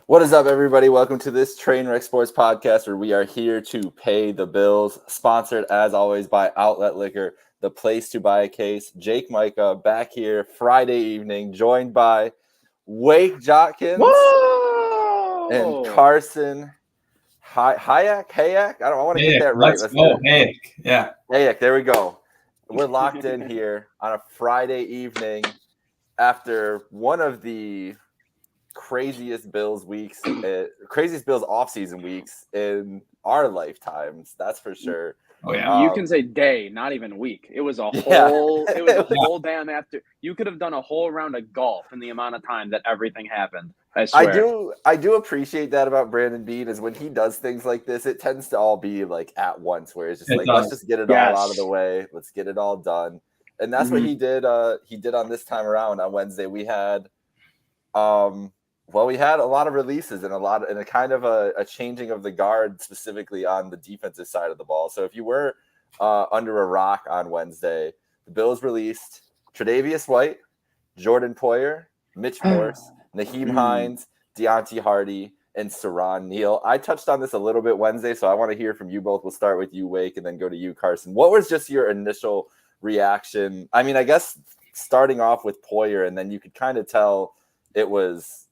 What is up, everybody? Welcome to this Trainwreck Sports Podcast, where we are here to pay the bills. Sponsored, as always, by Outlet Liquor, the place to buy a case. Jake Micah back here Friday evening, joined by Wake Jotkins and Carson Hayek. I want to get that right. Let's go. Hayek. Yeah. Hayek, there we go. We're locked in here on a Friday evening after one of the craziest Bills offseason weeks in our lifetimes. That's for sure. Oh yeah. You can say day, not even week. It was a whole damn after. You could have done a whole round of golf in the amount of time that everything happened. I swear. I do appreciate that about Brandon Beane, is when he does things like this, it tends to all be like at once, where it's just let's just get it all out of the way. Let's get it all done. And that's what he did. He did on this time around on Wednesday. We had we had a lot of releases and a kind of a changing of the guard, specifically on the defensive side of the ball. So if you were under a rock on Wednesday, the Bills released Tre'Davious White, Jordan Poyer, Mitch Morse, Nyheim Hines, Deontay Hardy, and Saron Neal. I touched on this a little bit Wednesday, so I want to hear from you both. We'll start with you, Wake, and then go to you, Carson. What was just your initial reaction? I mean, I guess starting off with Poyer, and then you could kind of tell it was,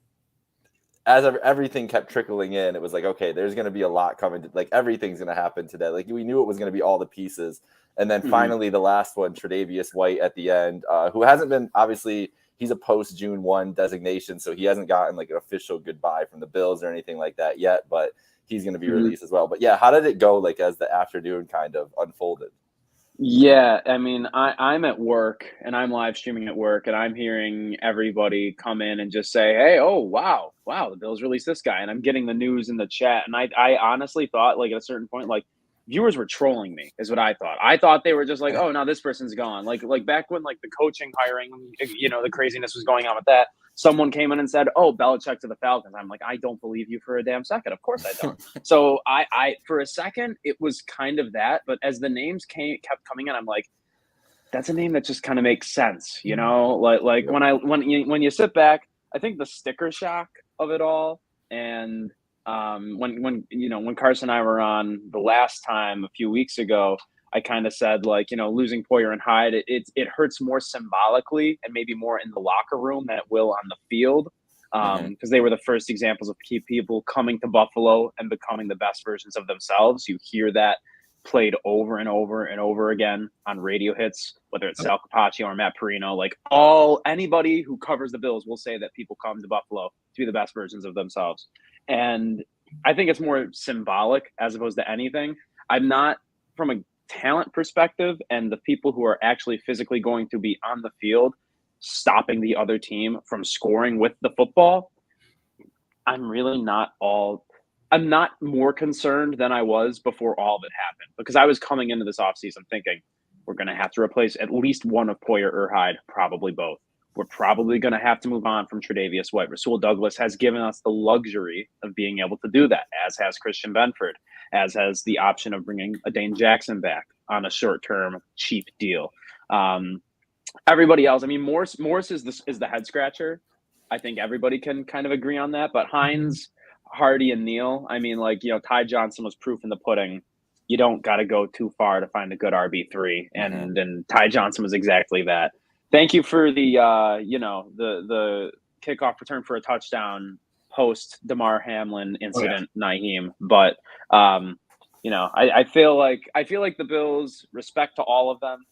as everything kept trickling in, it was like, okay, there's going to be a lot coming. Like, everything's going to happen today. Like, we knew it was going to be all the pieces. And then finally, the last one, Tre'Davious White at the end, who hasn't been, obviously, he's a post-June 1 designation, so he hasn't gotten, like, an official goodbye from the Bills or anything like that yet, but he's going to be released as well. But, yeah, how did it go, like, as the afternoon kind of unfolded? Yeah, I mean, I'm at work, and I'm live streaming at work, and I'm hearing everybody come in and just say, hey, oh, wow, the Bills released this guy. And I'm getting the news in the chat. And I honestly thought, like, at a certain point, like, viewers were trolling me, is what I thought. I thought they were just like, oh, no, this person's gone. Like back when, like, the coaching hiring, the craziness was going on with that, someone came in and said, oh, Belichick to the Falcons. I'm like, I don't believe you for a damn second. Of course I don't. So I for a second, it was kind of that. But as the names kept coming in, I'm like, that's a name that just kind of makes sense, you know? Like when you sit back, I think the sticker shock of it all, and when Carson and I were on the last time a few weeks ago, I kind of said, like, losing Poyer and Hyde, it hurts more symbolically and maybe more in the locker room than it will on the field, because they were the first examples of key people coming to Buffalo and becoming the best versions of themselves. You hear that played over and over and over again on radio hits, whether it's Sal Capaccio or Matt Perino. Like, anybody who covers the Bills will say that people come to Buffalo to be the best versions of themselves. And I think it's more symbolic as opposed to anything. I'm not, from a talent perspective, and the people who are actually physically going to be on the field stopping the other team from scoring with the football, I'm not more concerned than I was before all of it happened, because I was coming into this offseason thinking we're going to have to replace at least one of Poyer or Hyde, probably both. We're probably going to have to move on from Tre'Davious White. Rasul Douglas has given us the luxury of being able to do that, as has Christian Benford, as has the option of bringing Dane Jackson back on a short-term cheap deal. Everybody else, I mean, Morse is the head scratcher. I think everybody can kind of agree on that. But Hines, Hardy, and Neal, I mean, like, Ty Johnson was proof in the pudding. You don't got to go too far to find a good RB3, and Ty Johnson was exactly that. Thank you for the the kickoff return for a touchdown post Damar Hamlin incident, Nyheim. But I feel like the Bills, respect to all of them,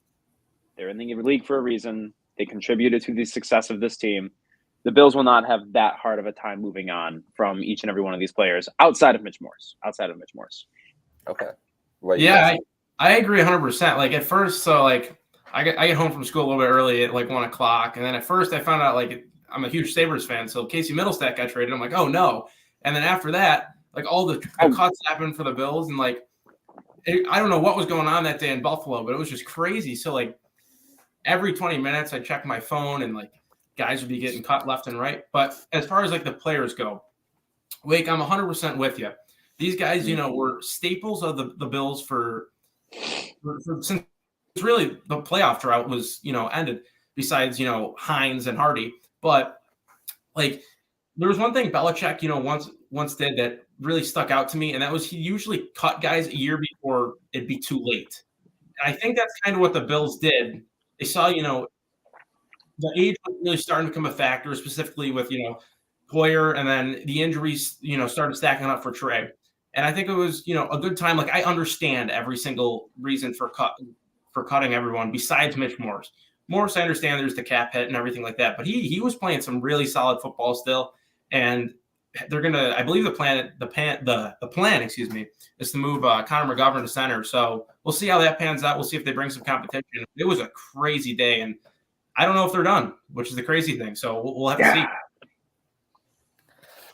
they're in the league for a reason. They contributed to the success of this team. The Bills will not have that hard of a time moving on from each and every one of these players outside of Mitch Morse. Okay. Yeah, I agree 100%. Like at first, so like I get home from school a little bit early at like 1 o'clock. And then at first I found out like I'm a huge Sabres fan. So Casey Middlestat got traded. I'm like, oh no. And then after that, like all the cuts happened for the Bills. And like, I don't know what was going on that day in Buffalo, but it was just crazy. So like every 20 minutes I check my phone and like guys would be getting cut left and right. But as far as like the players go, Wake, I'm 100% with you. These guys, you know, were staples of the Bills for since really the playoff drought was, you know, ended, besides, you know, Hines and Hardy. But like there was one thing Belichick, you know, once did that really stuck out to me, and that was he usually cut guys a year before it'd be too late. And I think that's kind of what the Bills did. They saw, you know, the age was really starting to become a factor, specifically with, you know, Hoyer, and then the injuries, you know, started stacking up for Trey. And I think it was, you know, a good time. Like I understand every single reason for cutting everyone besides Mitch Morse. Morse, I understand there's the cap hit and everything like that, but he was playing some really solid football still. And they're gonna, I believe the plan, excuse me, is to move Connor McGovern to center. So we'll see how that pans out. We'll see if they bring some competition. It was a crazy day, and I don't know if they're done, which is the crazy thing. So we'll have to see.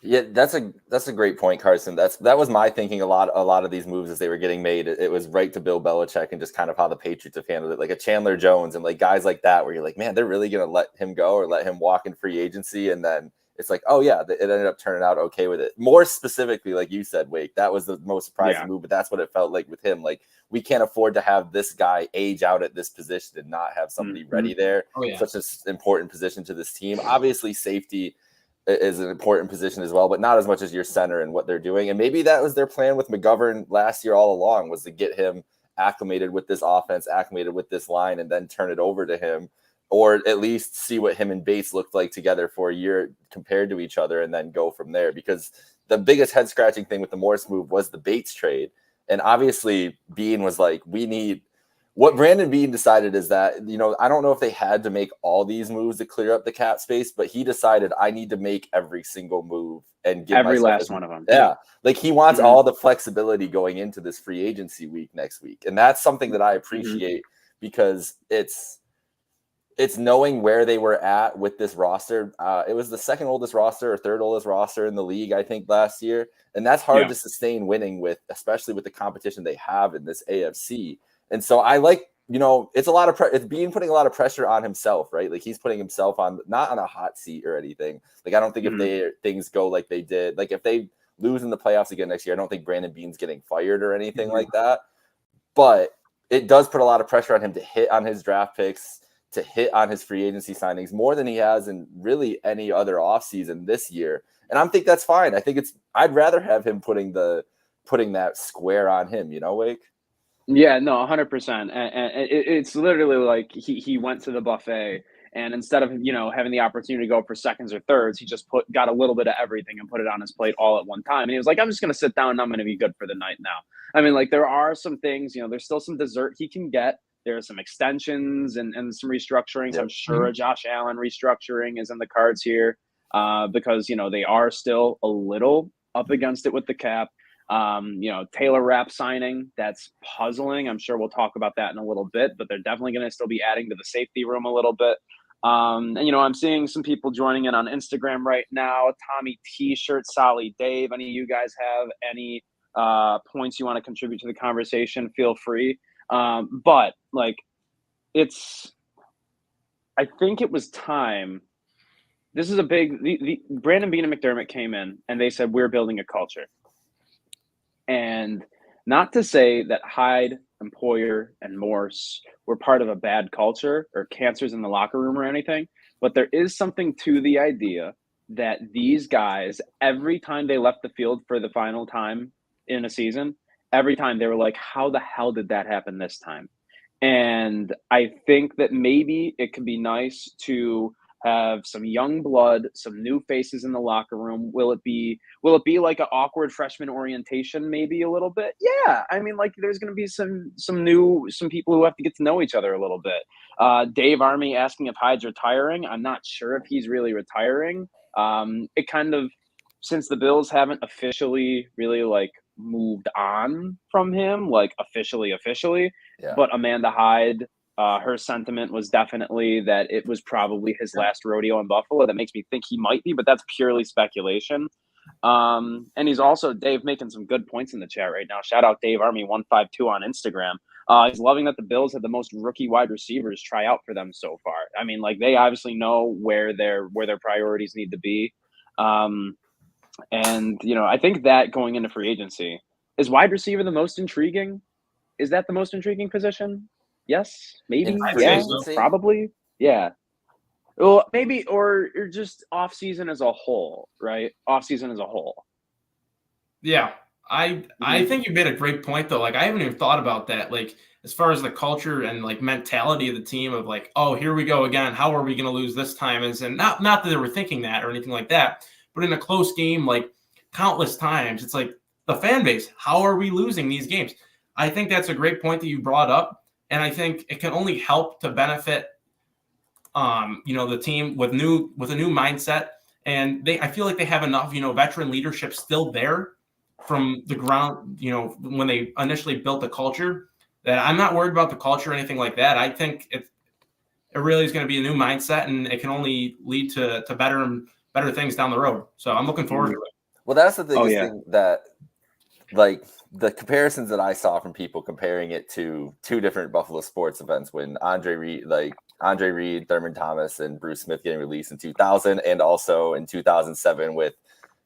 Yeah, that's a great point, Carson. That was my thinking. A lot of these moves as they were getting made, it was right to Bill Belichick and just kind of how the Patriots have handled it, like a Chandler Jones and like guys like that, where you're like, man, they're really gonna let him go or let him walk in free agency, and then it's like, oh yeah, it ended up turning out okay with it. More specifically, like you said, Wake, that was the most surprising move, but that's what it felt like with him. Like we can't afford to have this guy age out at this position and not have somebody ready there. Such an important position to this team. Obviously, safety is an important position as well, but not as much as your center and what they're doing. And maybe that was their plan with McGovern last year all along, was to get him acclimated with this offense, acclimated with this line, and then turn it over to him, or at least see what him and Bates looked like together for a year compared to each other, and then go from there. Because the biggest head scratching thing with the Morse move was the Bates trade. And obviously Bean was like, what Brandon Bean decided is that, you know, I don't know if they had to make all these moves to clear up the cap space, but he decided I need to make every single move and give every last one of them. Yeah. Like he wants all the flexibility going into this free agency week next week. And that's something that I appreciate because it's knowing where they were at with this roster. It was the second oldest roster or third oldest roster in the league, I think, last year. And that's hard to sustain winning with, especially with the competition they have in this AFC. And so I like, you know, it's a lot of it's Bean putting a lot of pressure on himself, right? Like he's putting himself on, not on a hot seat or anything. Like I don't think if things go like they did, like if they lose in the playoffs again next year, I don't think Brandon Bean's getting fired or anything like that. But it does put a lot of pressure on him to hit on his draft picks, to hit on his free agency signings more than he has in really any other offseason this year. And I think that's fine. I think I'd rather have him putting that square on him, you know, Wake? Yeah, no, 100%. And it's literally like he went to the buffet, and instead of, you know, having the opportunity to go for seconds or thirds, he just got a little bit of everything and put it on his plate all at one time. And he was like, I'm just going to sit down and I'm going to be good for the night now. I mean, like there are some things, you know, there's still some dessert he can get. There are some extensions and some restructurings. I'm sure a Josh Allen restructuring is in the cards here because, you know, they are still a little up against it with the cap. You know, Taylor Rapp signing, that's puzzling. I'm sure we'll talk about that in a little bit, but they're definitely going to still be adding to the safety room a little bit. And, you know, I'm seeing some people joining in on Instagram right now. Tommy T-shirt, Solly Dave. Any of you guys have any points you want to contribute to the conversation? Feel free. But like, I think it was time. This is a big, the Brandon Bean and McDermott came in and they said, we're building a culture. And not to say that Hyde and Poyer and Morse were part of a bad culture or cancers in the locker room or anything, but there is something to the idea that these guys, every time they left the field for the final time in a season, every time they were like, how the hell did that happen this time? And I think that maybe it could be nice to have some young blood, some new faces in the locker room? Will it be like an awkward freshman orientation, maybe a little bit? Yeah, I mean, like there's going to be some people who have to get to know each other a little bit. Dave Army asking if Hyde's retiring. I'm not sure if he's really retiring. It kind of, since the Bills haven't officially really like moved on from him, like officially, yeah. but Amanda Hyde, her sentiment was definitely that it was probably his last rodeo in Buffalo. That makes me think he might be, but that's purely speculation. And he's also, Dave, making some good points in the chat right now. Shout out Dave Army 152 on Instagram. He's loving that the Bills had the most rookie wide receivers try out for them so far. I mean, like they obviously know where their priorities need to be. And I think that going into free agency, is wide receiver the most intriguing? Is that the most intriguing position? Yes, maybe. Yeah, probably. Yeah. Well, maybe, or just off season as a whole, right? Off season as a whole. Yeah, I think you made a great point though. Like I haven't even thought about that. Like as far as the culture and like mentality of the team of like, oh, here we go again. How are we going to lose this time? And not that they were thinking that or anything like that, but in a close game, like countless times, it's like the fan base. How are we losing these games? I think that's a great point that you brought up. And I think it can only help to benefit, the team with a new mindset. And I feel like they have enough, veteran leadership still there from the ground, when they initially built the culture, that I'm not worried about the culture or anything like that. I think it really is going to be a new mindset, and it can only lead to better things down the road. So I'm looking forward to it. Well, that's the biggest thing that, like, the comparisons that I saw from people comparing it to two different Buffalo sports events when Andre Reed, Thurman Thomas, and Bruce Smith getting released in 2000, and also in 2007 with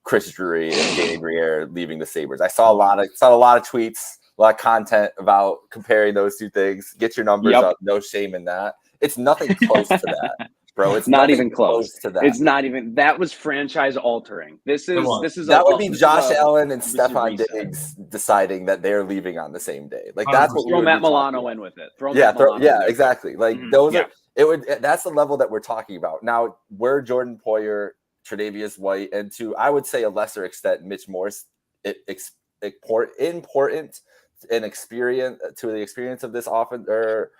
Chris Drury and Danny Briere leaving the Sabres. I saw a lot of tweets, a lot of content about comparing those two things. Get your numbers up. No shame in that. It's nothing close to that, bro. It's not even close to that. It's not even. That was franchise altering. This is that would be Josh Allen and Stephon Diggs deciding that they're leaving on the same day. Like that's what throw Matt Milano in with it. Exactly. Like those are. It would. That's the level that we're talking about now. We're Jordan Poyer, Tre'Davious White, and to I would say a lesser extent, Mitch Morse, important and experience to the experience of this offense or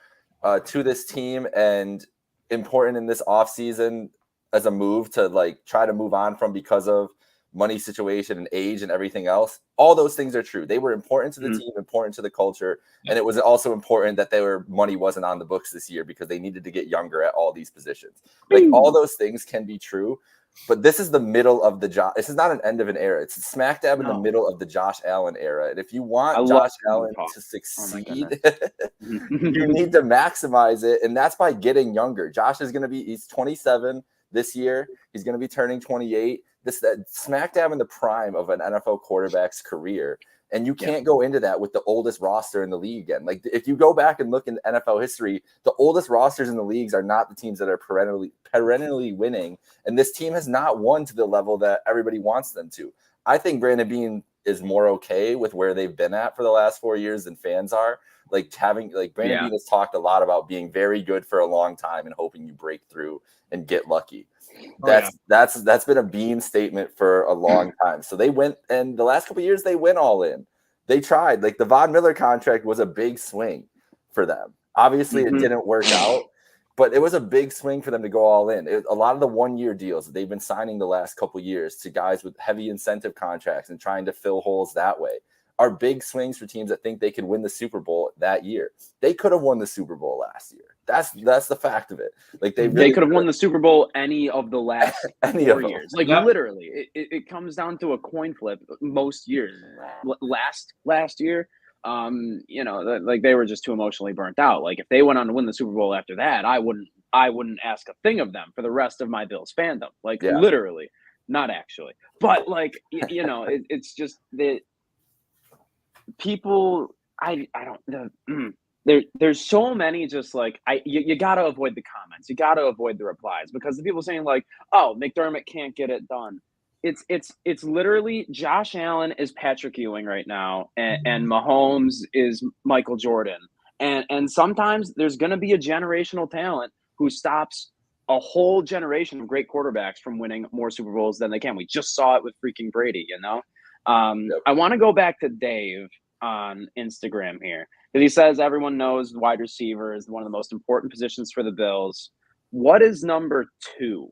to this team, and important in this offseason as a move to like try to move on from because of money situation and age and everything else. All those things are true. They were important to the team, important to the culture, and it was also important that money wasn't on the books this year because they needed to get younger at all these positions. Like all those things can be true, but this is the middle of the Josh. This is not an end of an era. It's smack dab in the middle of the Josh Allen era. And if you want Josh Allen to succeed, you need to maximize it, and that's by getting younger. Josh is going to he's 27 this year. He's going to be turning 28. That smack dab in the prime of an NFL quarterback's career. And you can't go into that with the oldest roster in the league again. Like if you go back and look in NFL history, the oldest rosters in the leagues are not the teams that are perennially winning. And this team has not won to the level that everybody wants them to. I think Brandon Beane is more okay with where they've been at for the last 4 years than fans are. Like Brandon Beane has talked a lot about being very good for a long time and hoping you break through and get lucky. That's been a Bean statement for a long time. So they went, and the last couple of years they went all in. They tried. Like the Von Miller contract was a big swing for them. Obviously, it didn't work out, but it was a big swing for them to go all in. A lot of the 1-year deals that they've been signing the last couple of years to guys with heavy incentive contracts and trying to fill holes that way are big swings for teams that think they could win the Super Bowl that year. They could have won the Super Bowl last year. That's the fact of it. Like they could have won the Super Bowl any of the last 4 years. Like literally, it comes down to a coin flip most years. Last year, like they were just too emotionally burnt out. Like if they went on to win the Super Bowl after that, I wouldn't ask a thing of them for the rest of my Bills fandom. Like literally, not actually, but like it's just that people. I don't. There's so many just like you got to avoid the comments. You got to avoid the replies because the people saying like, "Oh, McDermott can't get it done." It's literally Josh Allen is Patrick Ewing right now, and Mahomes is Michael Jordan, and sometimes there's going to be a generational talent who stops a whole generation of great quarterbacks from winning more Super Bowls than they can. We just saw it with freaking Brady, you know? Yep. I want to go back to Dave on Instagram here because he says everyone knows wide receiver is one of the most important positions for the Bills. What is number 2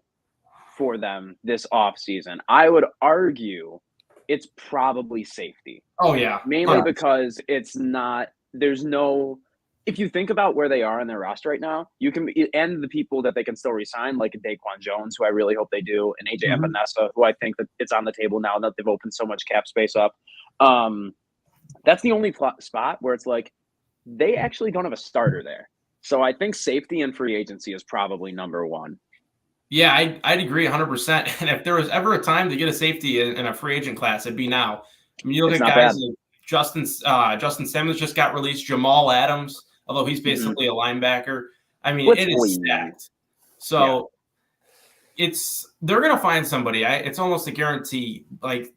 for them this offseason? I would argue it's probably safety. Oh, yeah. Mainly because it's not – there's no – if you think about where they are in their roster right now, you can – and the people that they can still re-sign, like Daquan Jones, who I really hope they do, and AJ Epinesa, who I think that it's on the table now that they've opened so much cap space up. That's the only spot where it's like they actually don't have a starter there. So I think safety and free agency is probably number 1. Yeah, I'd agree 100%. And if there was ever a time to get a safety in a free agent class, it'd be now. I mean, you look at guys like Justin Simmons just got released, Jamal Adams, although he's basically a linebacker. I mean, it is stacked. So they're going to find somebody. It's almost a guarantee. Like,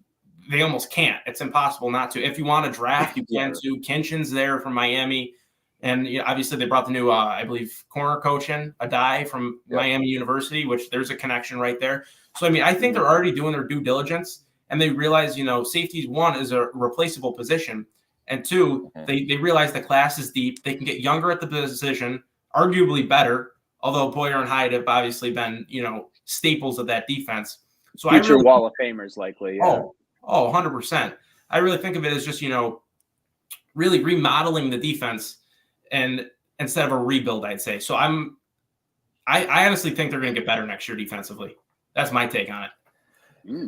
they almost can't. It's impossible not to. If you want to draft, you can too. Kinchin's there from Miami. And obviously they brought the new, I believe, corner coach in, Adai from Miami University, which there's a connection right there. So, I mean, I think they're already doing their due diligence, and they realize, safety, 1, is a replaceable position. And 2, they realize the class is deep. They can get younger at the position, arguably better, although Boyer and Hyde have obviously been, staples of that defense. So future Wall of Famers likely. Yeah. Oh, 100%. I really think of it as just, really remodeling the defense and instead of a rebuild, I'd say. So I honestly think they're going to get better next year defensively. That's my take on it.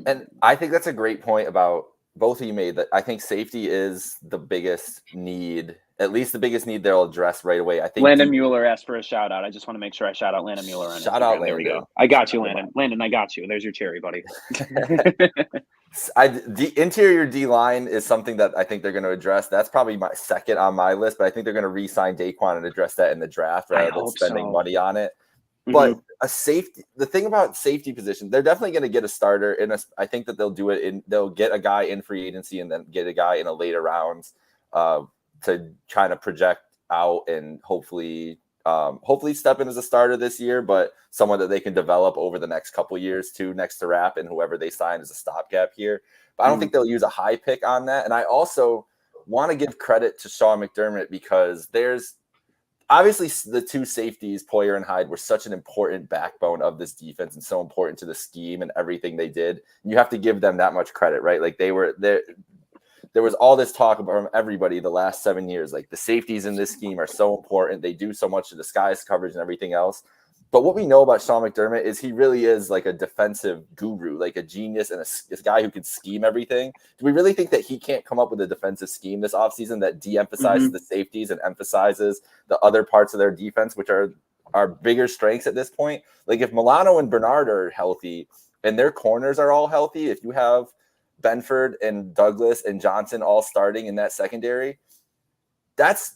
And I think that's a great point about both of you made, that I think safety is the biggest need, at least the biggest need they'll address right away. I think Landon Mueller asked for a shout out. I just want to make sure I shout out Landon Mueller on shout Instagram. out Landon. There we go. I got you, Landon. Landon, I got you. There's your cherry, buddy. The interior D line is something that I think they're going to address. That's probably my second on my list, but I think they're going to re-sign Daquan and address that in the draft rather than spending money on it. But the thing about safety position, they're definitely going to get a starter I think that they'll do it they'll get a guy in free agency and then get a guy in a later rounds to kind of project out and hopefully step in as a starter this year, but someone that they can develop over the next couple years too, next to Rapp and whoever they sign as a stopgap here. But I don't think they'll use a high pick on that. And I also want to give credit to Sean McDermott because there's obviously the 2 safeties, Poyer and Hyde, were such an important backbone of this defense and so important to the scheme and everything they did. And you have to give them that much credit, right? Like they were there. There was all this talk from everybody the last 7 years. Like the safeties in this scheme are so important. They do so much to disguise coverage and everything else. But what we know about Sean McDermott is he really is like a defensive guru, like a genius and a guy who can scheme everything. Do we really think that he can't come up with a defensive scheme this offseason that de-emphasizes the safeties and emphasizes the other parts of their defense, which are bigger strengths at this point? Like if Milano and Bernard are healthy and their corners are all healthy, if you have Benford and Douglas and Johnson all starting in that secondary, that's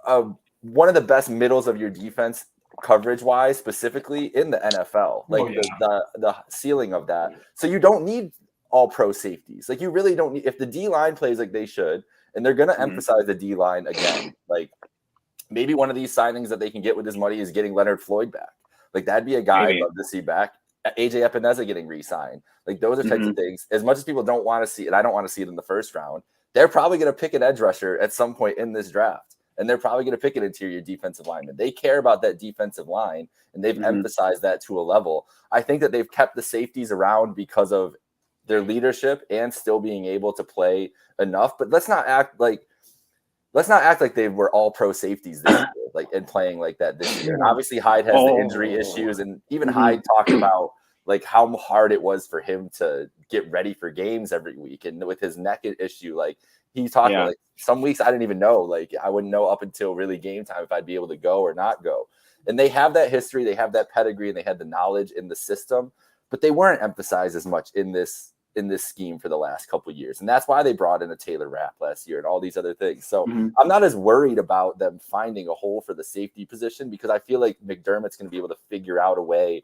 one of the best middles of your defense coverage wise, specifically in the NFL, like the ceiling of that. So you don't need all pro safeties. Like you really don't need, if the D line plays like they should, and they're going to emphasize the D line again, like maybe one of these signings that they can get with this money is getting Leonard Floyd back. Like that'd be a guy I'd love to see back. AJ Epinesa getting re-signed. Like those are types of things. As much as people don't want to see it, I don't want to see it in the first round, they're probably going to pick an edge rusher at some point in this draft. And they're probably going to pick an interior defensive lineman. They care about that defensive line, and they've emphasized that to a level. I think that they've kept the safeties around because of their leadership and still being able to play enough. But let's not act like they were all pro safeties this year, like and playing like that this year. And obviously Hyde has the injury issues, and even Hyde talked about like how hard it was for him to get ready for games every week, and with his neck issue, like he's talking like some weeks I didn't even know, like I wouldn't know up until really game time if I'd be able to go or not go. And they have that history, they have that pedigree, and they had the knowledge in the system, but they weren't emphasized as much in this scheme for the last couple of years. And that's why they brought in a Taylor Rapp last year and all these other things. So I'm not as worried about them finding a hole for the safety position, because I feel like McDermott's going to be able to figure out a way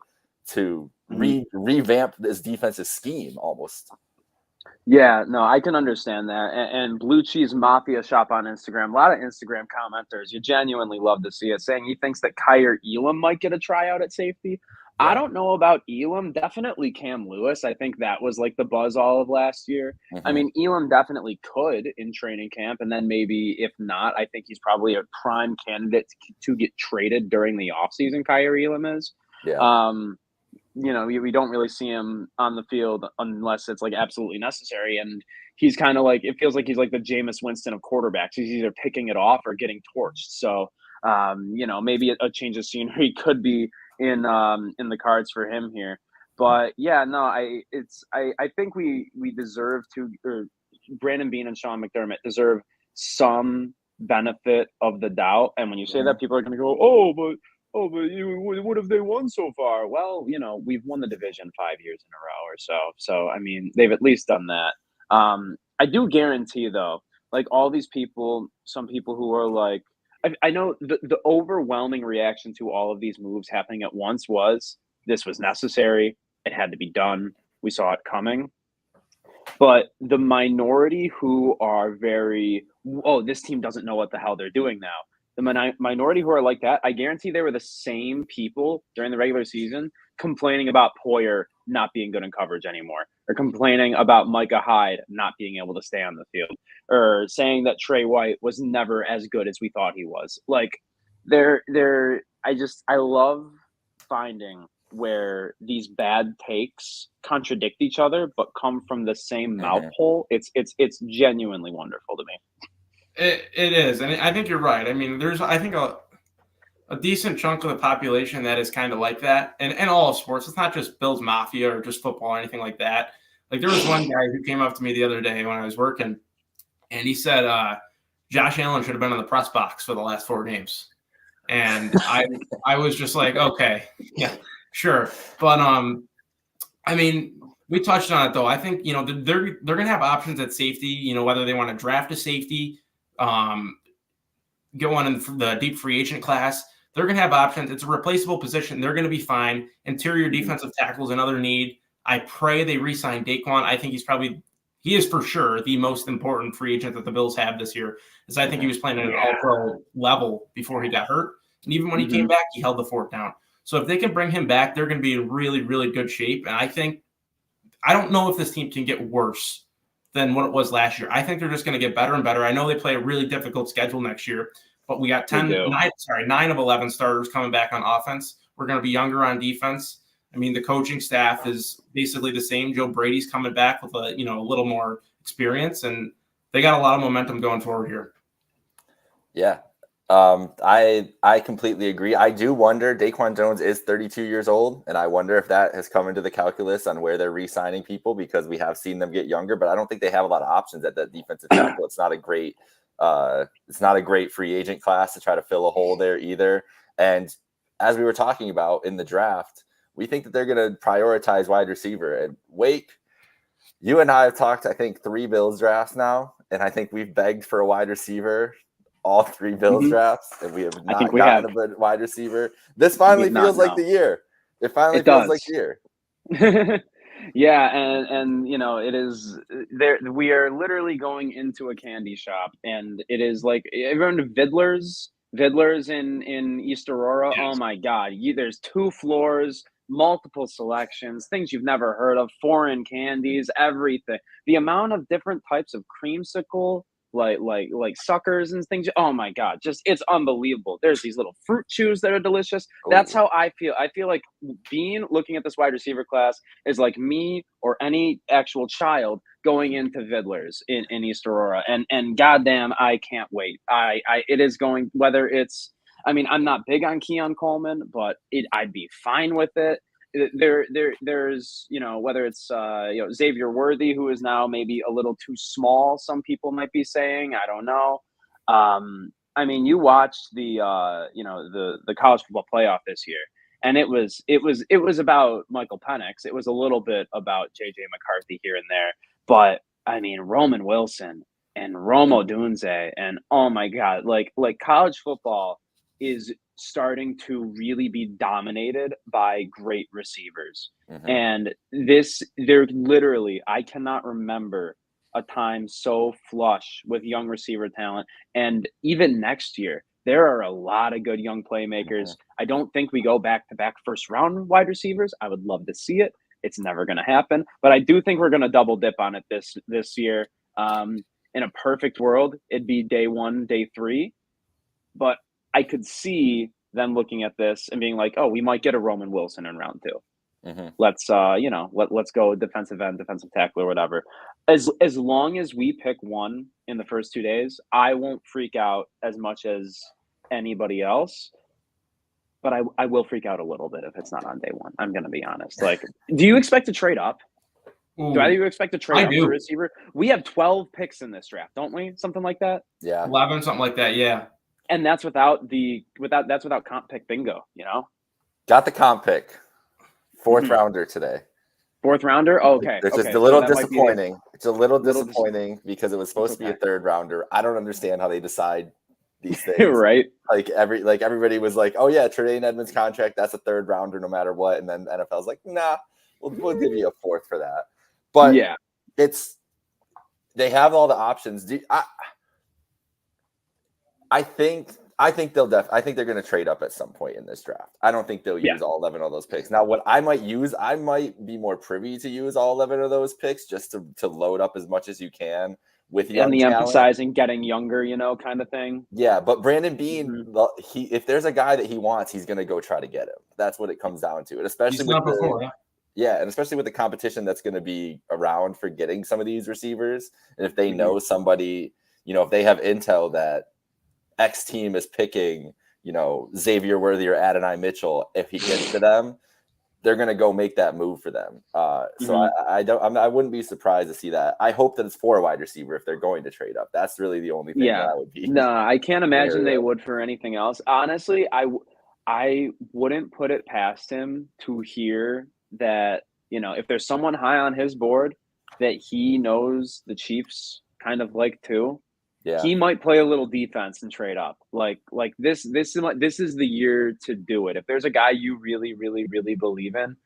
to revamp this defensive scheme almost. Yeah, no, I can understand that. And Blue Cheese Mafia Shop on Instagram, a lot of Instagram commenters, you genuinely love to see it, saying he thinks that Kyer Elam might get a tryout at safety. I don't know about Elam. Definitely Cam Lewis. I think that was like the buzz all of last year. I mean, Elam definitely could in training camp, and then maybe if not, I think he's probably a prime candidate to get traded during the offseason. Kyrie Elam is. Yeah. You know, we don't really see him on the field unless it's like absolutely necessary. And he's kind of like, it feels like he's like the Jameis Winston of quarterbacks. He's either picking it off or getting torched. So, you know, maybe a change of scenery could be in the cards for him here. But yeah, no, I think we deserve to, or Brandon Beane and Sean McDermott deserve some benefit of the doubt. And when you say that, people are going to go, oh, but what have they won so far? Well, you know, we've won the division 5 years in a row or so. So, I mean, they've at least done that. I do guarantee, though, like all these people, some people who are like, I know the overwhelming reaction to all of these moves happening at once was this was necessary. It had to be done. We saw it coming. But the minority who are very, oh, this team doesn't know what the hell they're doing now. The minority who are like that, I guarantee they were the same people during the regular season complaining about Poyer not being good in coverage anymore, or complaining about Micah Hyde not being able to stay on the field, or saying that Trey White was never as good as we thought he was. Like, I love finding where these bad takes contradict each other but come from the same mouth hole. It's genuinely wonderful to me. It is, and I think you're right. I mean, there's I think a decent chunk of the population that is kind of like that, and all of sports. It's not just Bills Mafia or just football or anything like that. Like, there was one guy who came up to me the other day when I was working, and he said Josh Allen should have been in the press box for the last 4 games, and I was just like, okay, yeah, sure, but I mean, we touched on it though. I think, you know, they're gonna have options at safety. You know, whether they want to draft a safety, get one in the deep free agent class. They're going to have options. It's a replaceable position. They're going to be fine. Interior defensive tackle is another need. I pray they re-sign Daquan. I think he is for sure the most important free agent that the Bills have this year, because I think he was playing at an all-pro level before he got hurt. And even when he came back, he held the fort down. So if they can bring him back, they're going to be in really, really good shape. And I don't know if this team can get worse than what it was last year. I think they're just going to get better and better. I know they play a really difficult schedule next year, but we got 9 of 11 starters coming back on offense. We're going to be younger on defense. I mean, the coaching staff is basically the same. Joe Brady's coming back with a little more experience, and they got a lot of momentum going forward here. Yeah. I completely agree. I do wonder, Daquan Jones is 32 years old, and I wonder if that has come into the calculus on where they're re-signing people, because we have seen them get younger, but I don't think they have a lot of options at that defensive tackle. It's not a great free agent class to try to fill a hole there either. And as we were talking about in the draft, we think that they're going to prioritize wide receiver. And Wake, you and I have talked, I think, 3 Bills drafts now, and I think we've begged for a wide receiver all 3 Bills drafts, and we have not gotten a wide receiver. This finally feels like the year. It finally feels like the year. Yeah, and you know, it is there. We are literally going into a candy shop, and it is like, everyone to Vidler's in East Aurora. Yes. Oh my God, there's 2 floors, multiple selections, things you've never heard of, foreign candies, everything. The amount of different types of creamsicle, like suckers and things. Oh my God, just, it's unbelievable. There's these little fruit chews that are delicious. Ooh. That's how I feel. I feel like looking at this wide receiver class is like me or any actual child going into Vidler's in East Aurora, and goddamn, I can't wait. It is going, whether it's, I mean, I'm not big on Keon Coleman, but I'd be fine with it. There's, you know, whether it's Xavier Worthy, who is now maybe a little too small, some people might be saying, I don't know. I mean, you watched the college football playoff this year, and it was about Michael Penix. It was a little bit about JJ McCarthy here and there, but I mean, Roman Wilson and Rome Odunze, and oh my God, like college football is starting to really be dominated by great receivers. And they're literally, I cannot remember a time so flush with young receiver talent. And even next year, there are a lot of good young playmakers. I don't think we go back-to-back first-round wide receivers. I would love to see it. It's never going to happen. But I do think we're going to double dip on it this year. In a perfect world, it'd be day 1, day 3. But I could see them looking at this and being like, oh, we might get a Roman Wilson in round 2. Let's let's go defensive end, defensive tackle, or whatever. As long as we pick one in the first 2 days, I won't freak out as much as anybody else. But I will freak out a little bit if it's not on day 1. I'm going to be honest. Like, do you expect to trade up? Ooh, do you expect to trade up for receiver? We have 12 picks in this draft, don't we? Something like that. Yeah, 11, something like that. Yeah, and that's without comp pick bingo. Got the comp pick. 4th rounder today. 4th rounder? Oh, okay. It's just a little disappointing. It's a little disappointing because it was supposed to be a 3rd rounder. I don't understand how they decide these things. Right. Like everybody was like, oh yeah, Tremaine Edmonds contract, that's a 3rd rounder no matter what. And then NFL's like, nah, we'll give you a 4th for that. But yeah, they have all the options. I think they're going to trade up at some point in this draft. I don't think they'll use all 11 of those picks. Now, what I might be more privy to use all 11 of those picks just to load up as much as you can with young talent. Emphasizing getting younger, kind of thing. Yeah, but Brandon Beane, if there's a guy that he wants, he's going to go try to get him. That's what it comes down to, and especially and especially with the competition that's going to be around for getting some of these receivers, and if they know somebody, if they have intel that X team is picking, Xavier Worthy or Adonai Mitchell, if he gets to them, they're going to go make that move for them. So I wouldn't be surprised to see that. I hope that it's for a wide receiver if they're going to trade up. That's really the only thing that I would be. No, I can't imagine they would for anything else. Honestly, I wouldn't put it past him to hear that, if there's someone high on his board that he knows the Chiefs kind of like too. Yeah. He might play a little defense and trade up. Like this is the year to do it. If there's a guy you really, really, really believe in,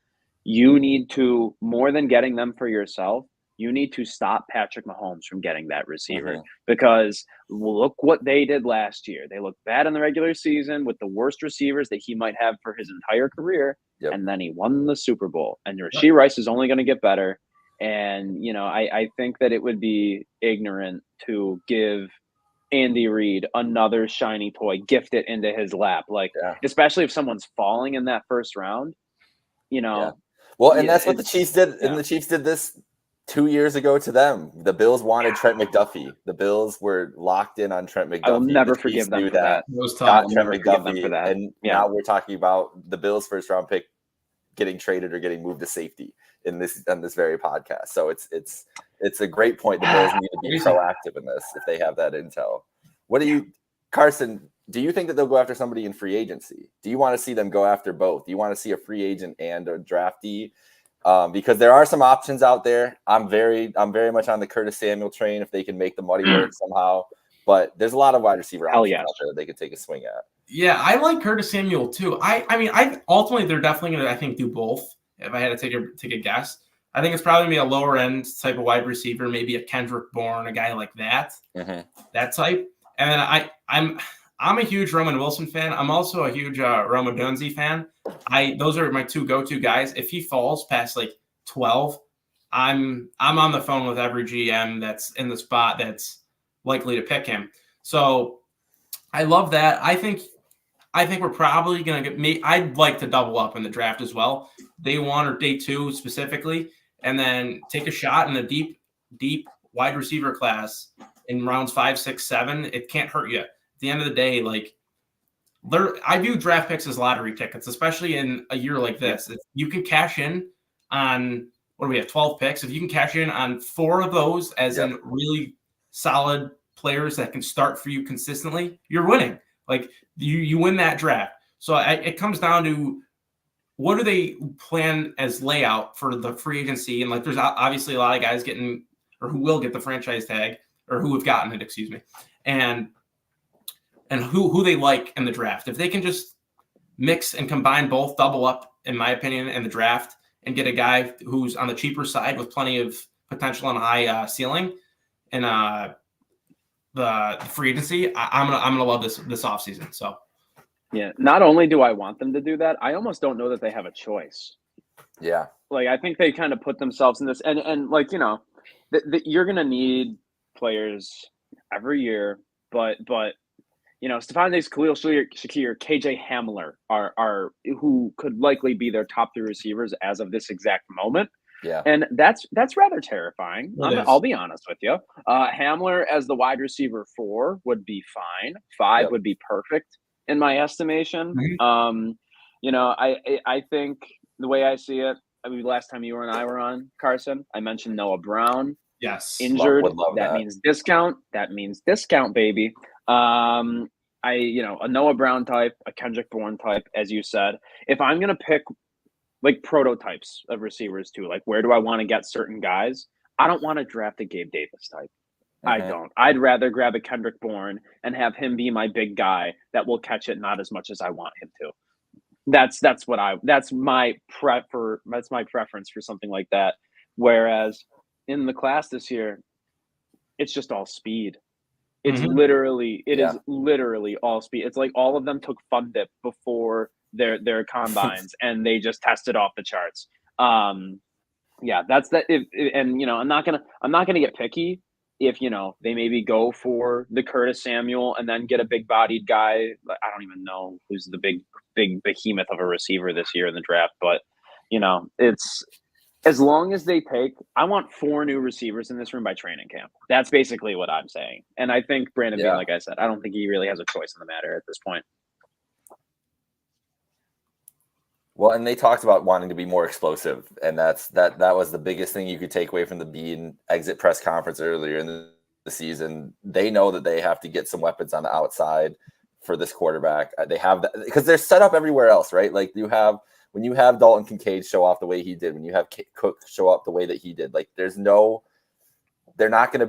you need to, more than getting them for yourself, you need to stop Patrick Mahomes from getting that receiver because look what they did last year. They looked bad in the regular season with the worst receivers that he might have for his entire career. And then he won the Super Bowl, and Rashee Rice is only going to get better. And, I think that it would be ignorant to give Andy Reid another shiny toy, gift it into his lap. Especially if someone's falling in that first round, Well, and that's what the Chiefs did. And the Chiefs did this 2 years ago to them. The Bills wanted Trent McDuffie. The Bills were locked in on Trent McDuffie. I will never forgive them for that. Got Trent McDuffie. And now we're talking about the Bills' first round pick getting traded or getting moved to safety on this very podcast. So it's a great point. The Bills need to be proactive in this if they have that intel. Carson, do you think that they'll go after somebody in free agency? Do you want to see them go after both? Do you want to see a free agent and a draftee? Because there are some options out there. I'm very much on the Curtis Samuel train if they can make the money work somehow. But there's a lot of wide receiver options out there that they could take a swing at. Yeah, I like Curtis Samuel too. I ultimately they're definitely going to, I think, do both. If I had to take a guess, I think it's probably going to be a lower end type of wide receiver, maybe a Kendrick Bourne, a guy like that, that type. And then I'm a huge Roman Wilson fan. I'm also a huge Rome Odunze fan. Those are my 2 go-to guys. If he falls past 12, I'm on the phone with every GM that's in the spot that's likely to pick him. So I love that. I think we're probably going to get I'd like to double up in the draft as well. Day 1 or day 2 specifically, and then take a shot in a deep wide receiver class in rounds 5, 6, 7. It can't hurt you. At the end of the day, I view draft picks as lottery tickets, especially in a year like this. You can cash in on, what do we have, 12 picks? If you can cash in on 4 of those as in really solid players that can start for you consistently, you're winning. You win that draft. So it comes down to, what do they plan as layout for the free agency? And there's obviously a lot of guys getting, or who will get the franchise tag, or who have gotten it, excuse me. And who they like in the draft. If they can just mix and combine both, double up, in my opinion, in the draft, and get a guy who's on the cheaper side with plenty of potential and high ceiling, and the free agency, I'm gonna love this offseason. So yeah, not only do I want them to do that, I almost don't know that they have a choice. Yeah. Like, I think they kind of put themselves in this, and like, you know, you're gonna need players every year, but you know, Stephon Diggs, Khalil Shakir, KJ Hamler are who could likely be their top 3 receivers as of this exact moment. Yeah. And that's rather terrifying. I'll be honest with you. Hamler as the wide receiver 4 would be fine. 5 would be perfect in my estimation. Mm-hmm. You know, I think the way I see it, I mean, last time you and I were on, Carson, I mentioned Noah Brown. Yes. Injured. Love that means discount. That means discount, baby. You know, a Noah Brown type, a Kendrick Bourne type, as you said. If I'm gonna pick like prototypes of receivers too, like where do I want to get certain guys? I don't want to draft a Gabe Davis type. I don't. I'd rather grab a Kendrick Bourne and have him be my big guy that will catch it not as much as I want him to. That's my preference for something like that. Whereas in the class this year, it's just all speed. It's literally is literally all speed. It's like all of them took Fun Dip before their combines and they just tested off the charts. Yeah, that's that. And you know, I'm not gonna get picky if, you know, they maybe go for the Curtis Samuel and then get a big bodied guy. I don't even know who's the big behemoth of a receiver this year in the draft, but you know, it's as long as they take, I want 4 new receivers in this room by training camp. That's basically what I'm saying. And I think Brandon Beane, like I said, I don't think he really has a choice in the matter at this point. Well, and they talked about wanting to be more explosive, and that was the biggest thing you could take away from the Beane exit press conference earlier in the season. They know that they have to get some weapons on the outside for this quarterback. They have that because they're set up everywhere else, right? Like when you have Dalton Kincaid show off the way he did, when you have Cook show up the way that he did, like they're not going to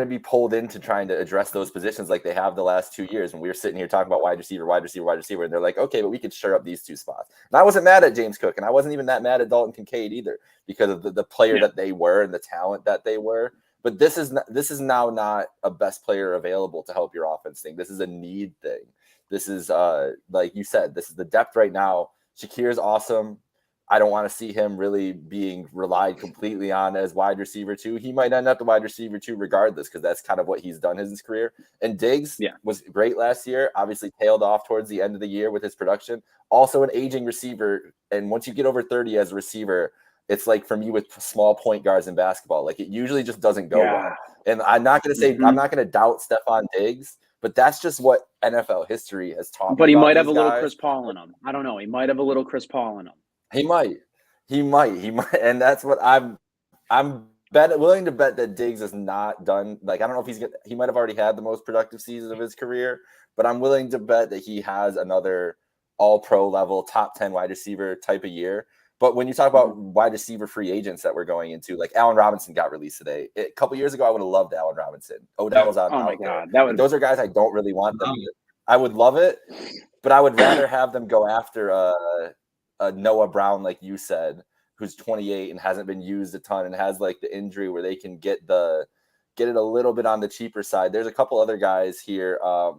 be pulled into trying to address those positions like they have the last 2 years when we were sitting here talking about wide receiver, and they're like, okay, but we could shore up these 2 spots. And I wasn't mad at James Cook, and I wasn't even that mad at Dalton Kincaid either because of the player that they were and the talent that they were. But this is now not a best player available to help your offense thing. This is a need thing. This is like you said, this is the depth right now. Shakir's awesome. I don't want to see him really being relied completely on as wide receiver 2. He might end up the wide receiver 2 regardless because that's kind of what he's done in his career. And Diggs was great last year, obviously tailed off towards the end of the year with his production. Also an aging receiver. And once you get over 30 as a receiver, it's like for me with small point guards in basketball. Like it usually just doesn't go well. And I'm not going to say I'm not going to doubt Stephon Diggs, but that's just what NFL history has taught me. But he might have a little Chris Paul in him. I don't know. He might have a little Chris Paul in him. He might, and that's what I'm willing to bet that Diggs is not done. Like I don't know if he might have already had the most productive season of his career, but I'm willing to bet that he has another all-pro level, top 10 wide receiver type of year. But when you talk about wide receiver free agents that we're going into, like Allen Robinson got released today. A couple years ago, I would have loved Allen Robinson. Odell was on. Oh my God, those are guys I don't really want them. I would love it, but I would rather have them go after a Noah Brown, like you said, who's 28 and hasn't been used a ton and has like the injury where they can get it a little bit on the cheaper side. There's a couple other guys here,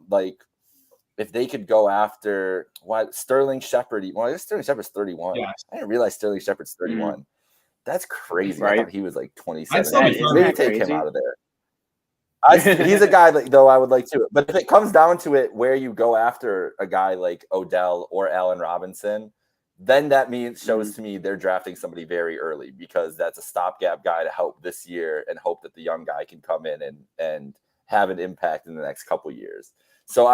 like if they could go after Sterling Shepard. Well, I guess Sterling Shepard's 31. Yeah. I didn't realize Sterling Shepard's 31. That's crazy. Right? I thought he was like 27. Maybe take crazy? him out of there. He's a guy that, though, I would like to. But if it comes down to it, where you go after a guy like Odell or Allen Robinson, then that shows to me they're drafting somebody very early because that's a stopgap guy to help this year and hope that the young guy can come in and have an impact in the next couple years. So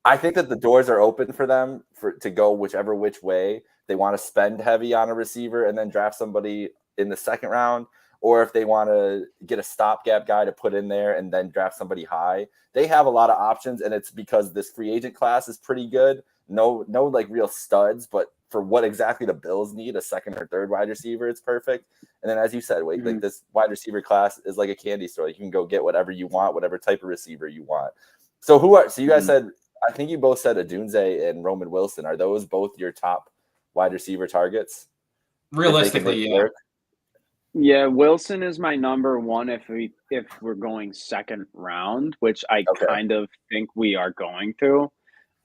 I think that the doors are open for them to go which way they want to spend heavy on a receiver and then draft somebody in the second round, or if they want to get a stopgap guy to put in there and then draft somebody high. They have a lot of options, and it's because this free agent class is pretty good. No like real studs, but for what exactly the Bills need, a second or third wide receiver, it's perfect. And then, as you said, Wade, like this wide receiver class is like a candy store. You can go get whatever you want, whatever type of receiver you want. So you guys said, I think you both said Adunze and Roman Wilson. Are those both your top wide receiver targets? Realistically, yeah. Yeah, Wilson is my number one if we're going second round, which I Okay. kind of think we are going to.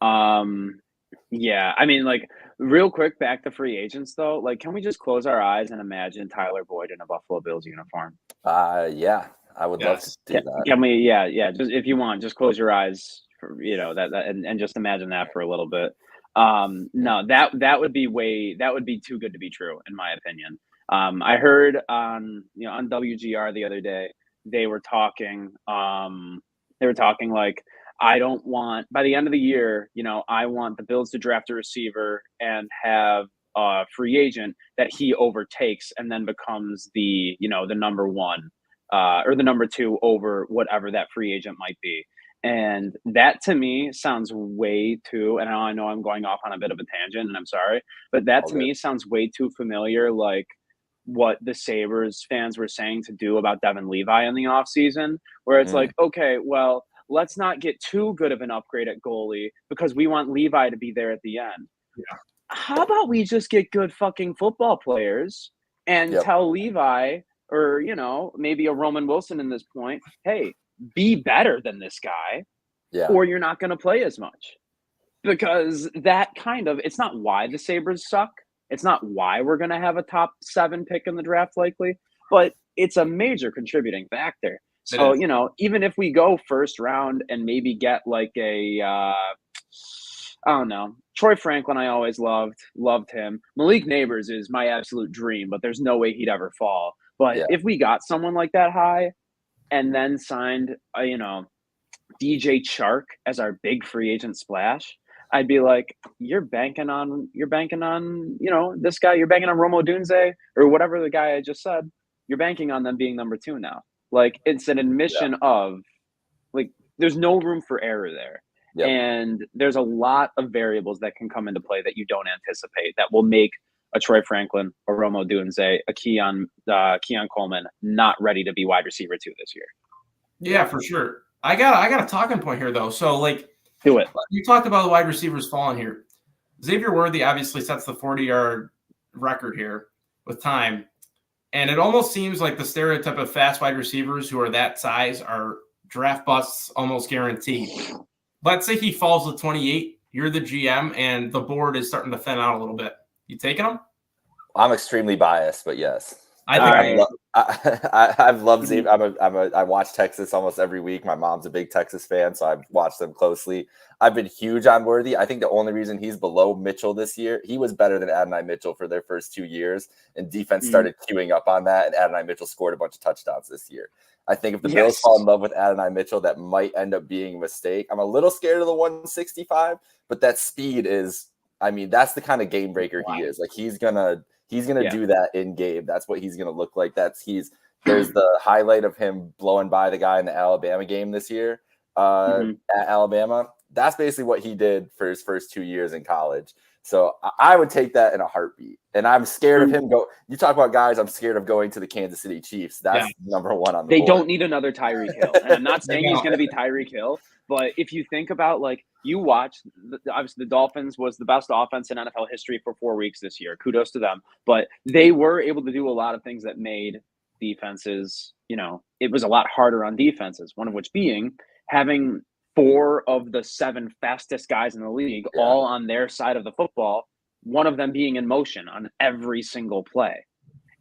Um, yeah, I mean, like, real quick, back to free agents though. Like, can we just close our eyes and imagine Tyler Boyd in a Buffalo Bills uniform? Yeah, I would love to Yes. do that. Can we? Yeah, yeah. Just if you want, just close your eyes for that and just imagine that for a little bit. Mm. No, that would be that would be too good to be true, in my opinion. I heard on on WGR the other day they were talking. Like, I don't want by the end of the year, I want the Bills to draft a receiver and have a free agent that he overtakes and then becomes the number one or the number two over whatever that free agent might be. And that to me sounds way too, and I know I'm going off on a bit of a tangent and I'm sorry, but that All to good. me sounds way too familiar, like what the Sabres fans were saying to do about Devin Levi in the offseason, where it's Mm. like, okay, well, let's not get too good of an upgrade at goalie because we want Levi to be there at the end. Yeah. How about we just get good fucking football players and Yep. tell Levi or, maybe a Roman Wilson in this point, hey, be better than this guy Yeah. or you're not going to play as much. Because it's not why the Sabres suck. It's not why we're going to have a top 7 pick in the draft likely, but it's a major contributing factor. It So, is. even if we go first round and maybe get like I don't know. Troy Franklin, I always loved him. Malik Neighbors is my absolute dream, but there's no way he'd ever fall. But Yeah. if we got someone like that high and then signed, DJ Chark as our big free agent splash, I'd be like, you're banking on, this guy, you're banking on Romo Dunze or whatever the guy I just said. You're banking on them being number 2 now. Like, it's an Yeah. admission of, like, there's no room for error there. Yep. And there's a lot of variables that can come into play that you don't anticipate that will make a Troy Franklin, a Romo Dunze, a Keon Coleman not ready to be wide receiver 2 this year. Yeah, for sure. I got a talking point here though. So like, Do it. you talked about the wide receivers falling here. Xavier Worthy obviously sets the 40-yard record here with time. And it almost seems like the stereotype of fast wide receivers who are that size are draft busts almost guaranteed. Let's say he falls to 28. You're the GM, and the board is starting to thin out a little bit. You taking him? I'm extremely biased, but yes. I think I've loved Xavier. I watch Texas almost every week. My mom's a big Texas fan, so I've watched them closely. I've been huge on Worthy. I think the only reason he's below Mitchell this year, he was better than Adonai Mitchell for their first 2 years, and defense started queuing up on that, and Adonai Mitchell scored a bunch of touchdowns this year. I think if the Bills fall in love with Adonai Mitchell, that might end up being a mistake. I'm a little scared of the 165, but that speed is, that's the kind of game breaker he is. Like, he's gonna do that in game. That's what he's gonna look like. There's the highlight of him blowing by the guy in the Alabama game this year at Alabama. That's basically what he did for his first 2 years in college. So I would take that in a heartbeat. And I'm scared of him you talk about guys I'm scared of going to the Kansas City Chiefs. That's number 1 on the board. They don't need another Tyreek Hill. And I'm not saying he's going to be Tyreek Hill, but if you think about, like, you watch, obviously the Dolphins was the best offense in NFL history for 4 weeks this year. Kudos to them. But they were able to do a lot of things that made defenses, it was a lot harder on defenses, one of which being having 4 of the 7 fastest guys in the league all on their side of the football, one of them being in motion on every single play.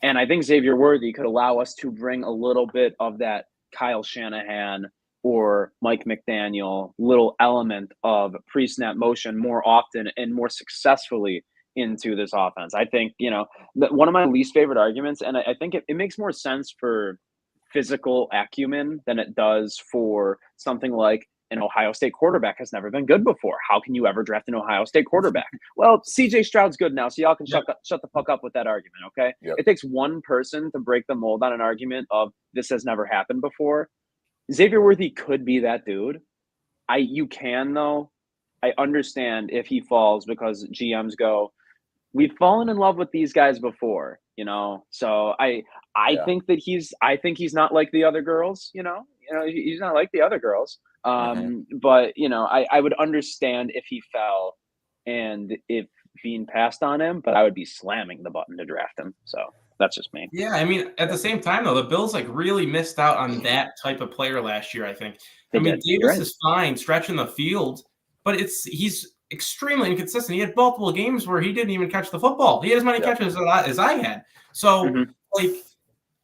And I think Xavier Worthy could allow us to bring a little bit of that Kyle Shanahan or Mike McDaniel little element of pre-snap motion more often and more successfully into this offense. I think, one of my least favorite arguments, and I think it makes more sense for physical acumen than it does for something like an Ohio State quarterback has never been good before. How can you ever draft an Ohio State quarterback? Well, CJ Stroud's good now, so y'all can shut the fuck up with that argument, okay? Yep. It takes one person to break the mold on an argument of this has never happened before. Xavier Worthy could be that dude. You can, though. I understand if he falls because GMs go, we've fallen in love with these guys before, So I think that he's not like the other girls, he's not like the other girls. But I would understand if he fell and if being passed on him, but I would be slamming the button to draft him. So That's just me. Yeah, I mean, at the same time, though, the Bills like really missed out on that type of player last year, I think. They I mean, did. Davis is fine stretching the field, but he's extremely inconsistent. He had multiple games where he didn't even catch the football. He had as many catches as I had. So, like,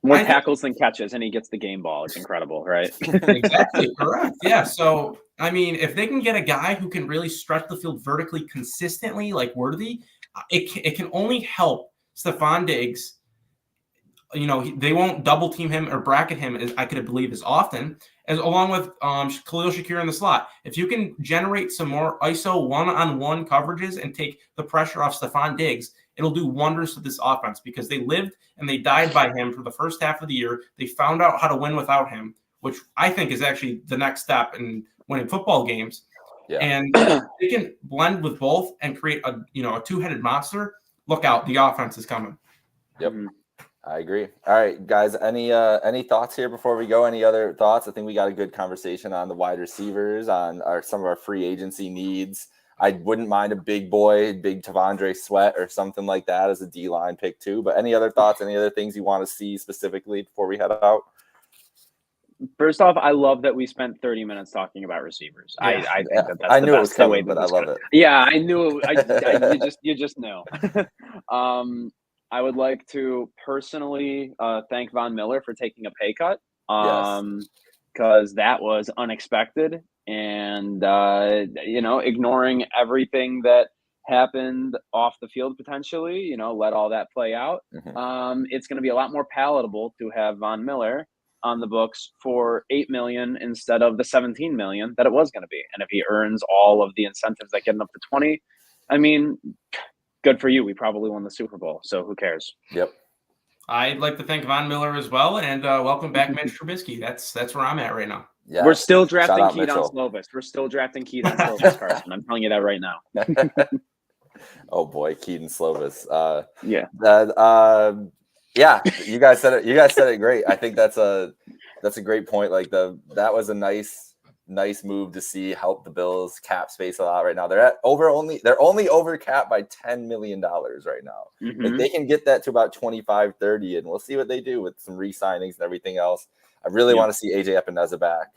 more tackles than catches, and he gets the game ball. It's incredible, right? Exactly, correct. Yeah. So, I mean, if they can get a guy who can really stretch the field vertically consistently, like Worthy, it can only help Stephon Diggs. You know, they won't double team him or bracket him, as I could believe, as often, as along with Khalil Shakir in the slot. If you can generate some more ISO one-on-one coverages and take the pressure off Stephon Diggs, it'll do wonders to this offense, because they lived and they died by him for the first half of the year. They found out how to win without him, which I think is actually the next step in winning football games. Yeah. And they can blend with both and create a two-headed monster. Look out, the offense is coming. Yep. I agree. All right, guys, any thoughts here before we go? Any other thoughts? I think we got a good conversation on the wide receivers, on some of our free agency needs. I wouldn't mind a big Tavondre Sweat or something like that as a D-line pick too. But any other thoughts, any other things you want to see specifically before we head out? First off, I love that we spent 30 minutes talking about receivers. Yeah. I think that's I knew it was coming, but I love it. Yeah, I knew it. you just know. I would like to personally thank Von Miller for taking a pay cut, because that was unexpected, and ignoring everything that happened off the field potentially, let all that play out. It's going to be a lot more palatable to have Von Miller on the books for $8 million instead of the $17 million that it was going to be. And if he earns all of the incentives that get him up to 20, I mean, good for you. We probably won the Super Bowl, so who cares? Yep. I'd like to thank Von Miller as well, and welcome back, Mitch Trubisky. That's where I'm at right now. Yeah, we're still drafting Keaton Slovis. We're still drafting Keaton Slovis, Carson. I'm telling you that right now. Oh boy, Keaton Slovis. Yeah, you guys said it. You guys said it great. I think that's a great point. Like that was a nice move to see help the Bills cap space a lot right now. They're only over cap by $10 million right now. Like they can get that to about 25, 30, and we'll see what they do with some re-signings and everything else. I really want to see AJ Epineza back.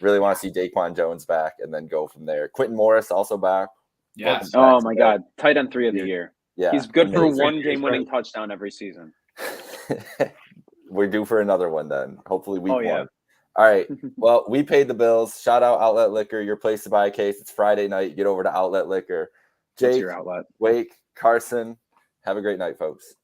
Really want to see Daquan Jones back, and then go from there. Quentin Morris also back. Yes. Oh my God, tight end 3 of the year. Yeah, he's good for one game-winning touchdown every season. We're due for another one then. Hopefully week 1. All right. Well, we paid the bills. Shout out Outlet Liquor, your place to buy a case. It's Friday night. Get over to Outlet Liquor. Jake, your outlet. Wake, Carson, have a great night, folks.